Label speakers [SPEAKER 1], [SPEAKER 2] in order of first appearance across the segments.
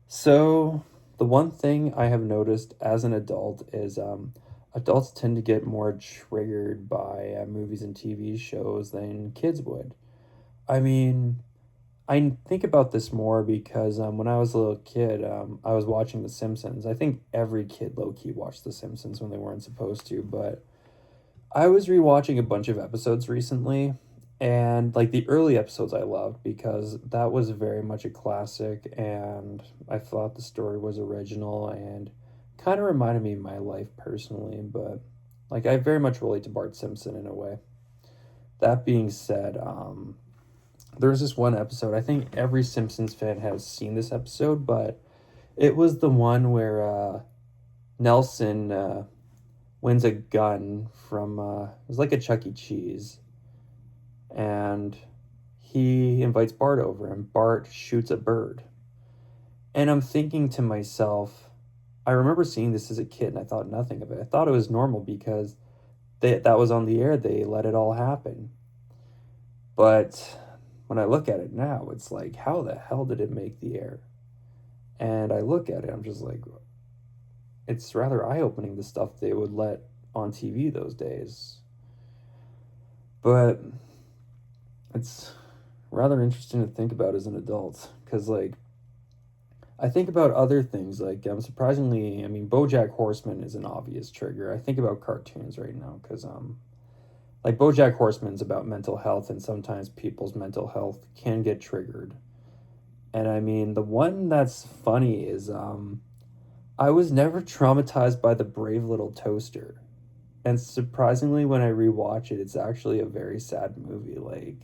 [SPEAKER 1] So, the one thing I have noticed as an adult is adults tend to get more triggered by movies and TV shows than kids would. I mean, I think about this more because when I was a little kid, I was watching The Simpsons. I think every kid low key watched The Simpsons when they weren't supposed to, but I was rewatching a bunch of episodes recently, and like the early episodes I loved because that was very much a classic, and I thought the story was original and kind of reminded me of my life personally. But like I very much relate to Bart Simpson in a way. That being said, there's this one episode. I think every Simpsons fan has seen this episode, but it was the one where Nelson wins a gun from it was like a Chuck E. Cheese, and he invites Bart over, and Bart shoots a bird. And I'm thinking to myself, I remember seeing this as a kid, and I thought nothing of it. I thought it was normal because that was on the air. They let it all happen. But when I look at it now, it's like, how the hell did it make the air? And I look at it, I'm just like, it's rather eye opening the stuff they would let on TV those days. But it's rather interesting to think about as an adult because, like, I think about other things like surprisingly, I mean, BoJack Horseman is an obvious trigger. I think about cartoons right now because like BoJack Horseman's about mental health, and sometimes people's mental health can get triggered. And I mean, the one that's funny is I was never traumatized by the Brave Little Toaster. And surprisingly, when I rewatch it, it's actually a very sad movie. Like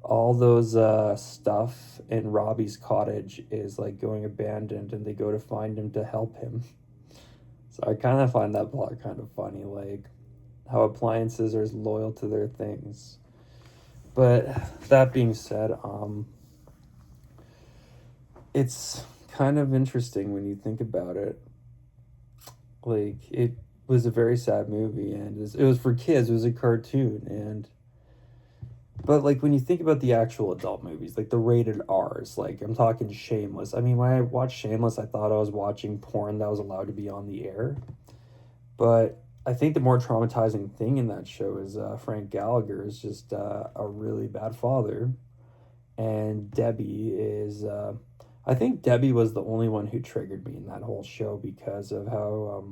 [SPEAKER 1] all those stuff in Robbie's cottage is like going abandoned, and they go to find him to help him. So I kind of find that plot kind of funny, like how appliances are loyal to their things. But that being said, it's kind of interesting when you think about it. Like it was a very sad movie, and it was for kids. It was a cartoon, and but like when you think about the actual adult movies, like the rated R's, like I'm talking Shameless. I mean, when I watched Shameless, I thought I was watching porn that was allowed to be on the air. But I think the more traumatizing thing in that show is Frank Gallagher is just a really bad father, and Debbie is. I think Debbie was the only one who triggered me in that whole show because of how.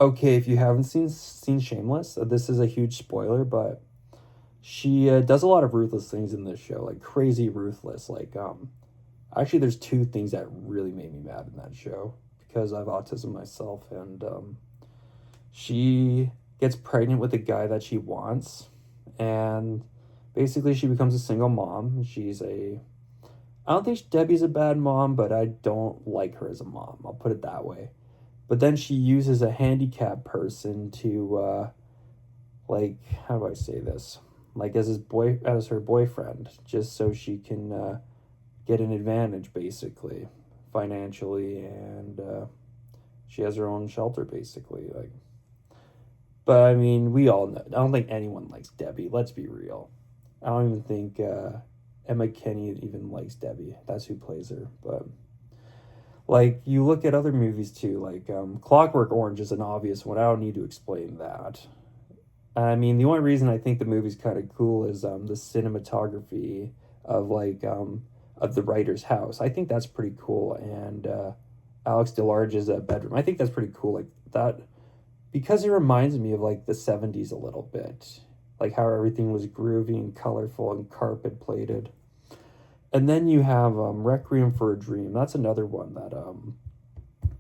[SPEAKER 1] Okay, if you haven't seen Shameless, this is a huge spoiler, but she does a lot of ruthless things in this show, like crazy ruthless. Like, actually, there's two things that really made me mad in that show because I have autism myself, and she gets pregnant with a guy that she wants, and basically she becomes a single mom. She's a I don't think Debbie's a bad mom, but I don't like her as a mom. I'll put it that way. But then she uses a handicapped person to like how do I say this? Like as her boyfriend, just so she can get an advantage basically financially, and she has her own shelter basically. Like, but I mean, we all know. I don't think anyone likes Debbie. Let's be real. I don't even think Emma Kenny even likes Debbie. That's who plays her. But like you look at other movies too, like Clockwork Orange is an obvious one. I don't need to explain that. I mean, the only reason I think the movie's kind of cool is the cinematography of of the writer's house. I think that's pretty cool, and Alex DeLarge's bedroom. I think that's pretty cool. Like that because it reminds me of like the '70s a little bit, like how everything was groovy and colorful and carpet plated. And then you have Requiem for a Dream. That's another one that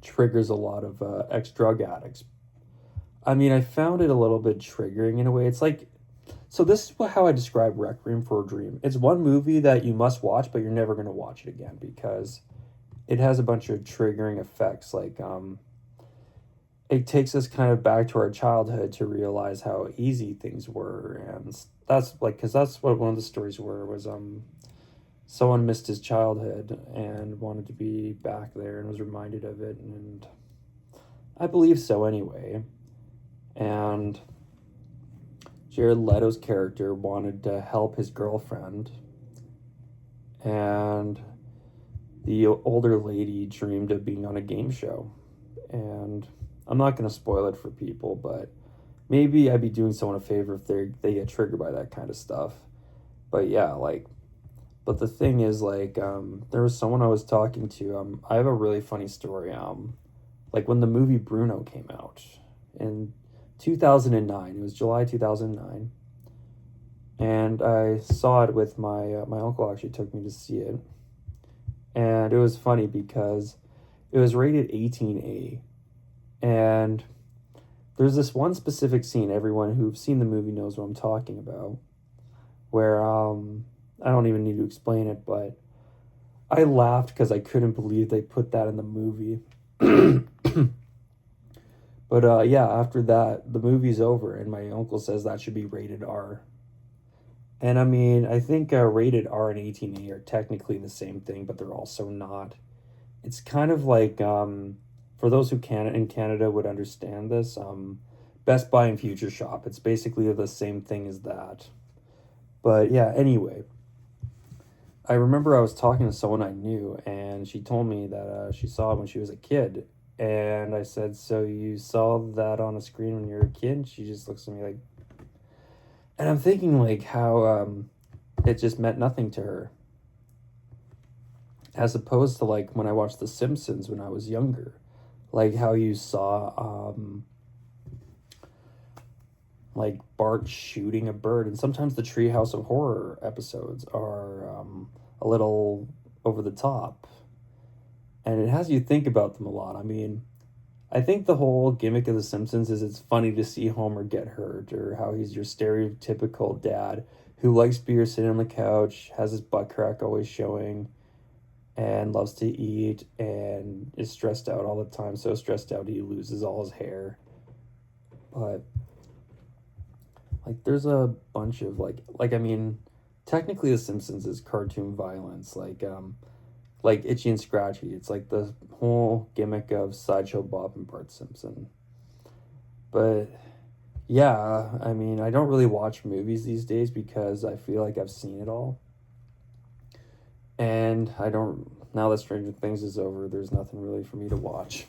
[SPEAKER 1] triggers a lot of ex drug addicts. I mean, I found it a little bit triggering in a way. It's like, so this is how I describe Requiem for a Dream. It's one movie that you must watch, but you're never going to watch it again because it has a bunch of triggering effects. Like, it takes us kind of back to our childhood to realize how easy things were. And that's like, because that's what one of the stories were was, someone missed his childhood and wanted to be back there and was reminded of it. And I believe so anyway. And Jared Leto's character wanted to help his girlfriend, and the older lady dreamed of being on a game show. And I'm not going to spoil it for people, but maybe I'd be doing someone a favor if they get triggered by that kind of stuff. But yeah, like, but the thing is, like, there was someone I was talking to. I have a really funny story. Like when the movie Bruno came out in 2009, it was July 2009, and I saw it with my uncle. Actually took me to see it, and it was funny because it was rated 18A, and there's this one specific scene. Everyone who's seen the movie knows what I'm talking about, where I don't even need to explain it, but I laughed because I couldn't believe they put that in the movie. But yeah, after that, the movie's over, and my uncle says that should be rated R. And I mean, I think rated R and 18A are technically the same thing, but they're also not. It's kind of like, for those who can in Canada would understand this, Best Buy and Future Shop. It's basically the same thing as that. But yeah, anyway, I remember I was talking to someone I knew, and she told me that she saw it when she was a kid. And I said, "So you saw that on a screen when you were a kid?" And she just looks at me like, and I'm thinking like how it just meant nothing to her, as opposed to like when I watched The Simpsons when I was younger, like how you saw like Bart shooting a bird, and sometimes the Treehouse of Horror episodes are a little over the top, and it has you think about them a lot. I mean, I think the whole gimmick of The Simpsons is it's funny to see Homer get hurt, or how he's your stereotypical dad who likes beer sitting on the couch, has his butt crack always showing, and loves to eat, and is stressed out all the time. So stressed out he loses all his hair. But like, there's a bunch of I mean, technically, The Simpsons is cartoon violence. Like Itchy and Scratchy. It's like the whole gimmick of Sideshow Bob and Bart Simpson. But yeah, I mean, I don't really watch movies these days because I feel like I've seen it all. And I don't, now that Stranger Things is over, there's nothing really for me to watch.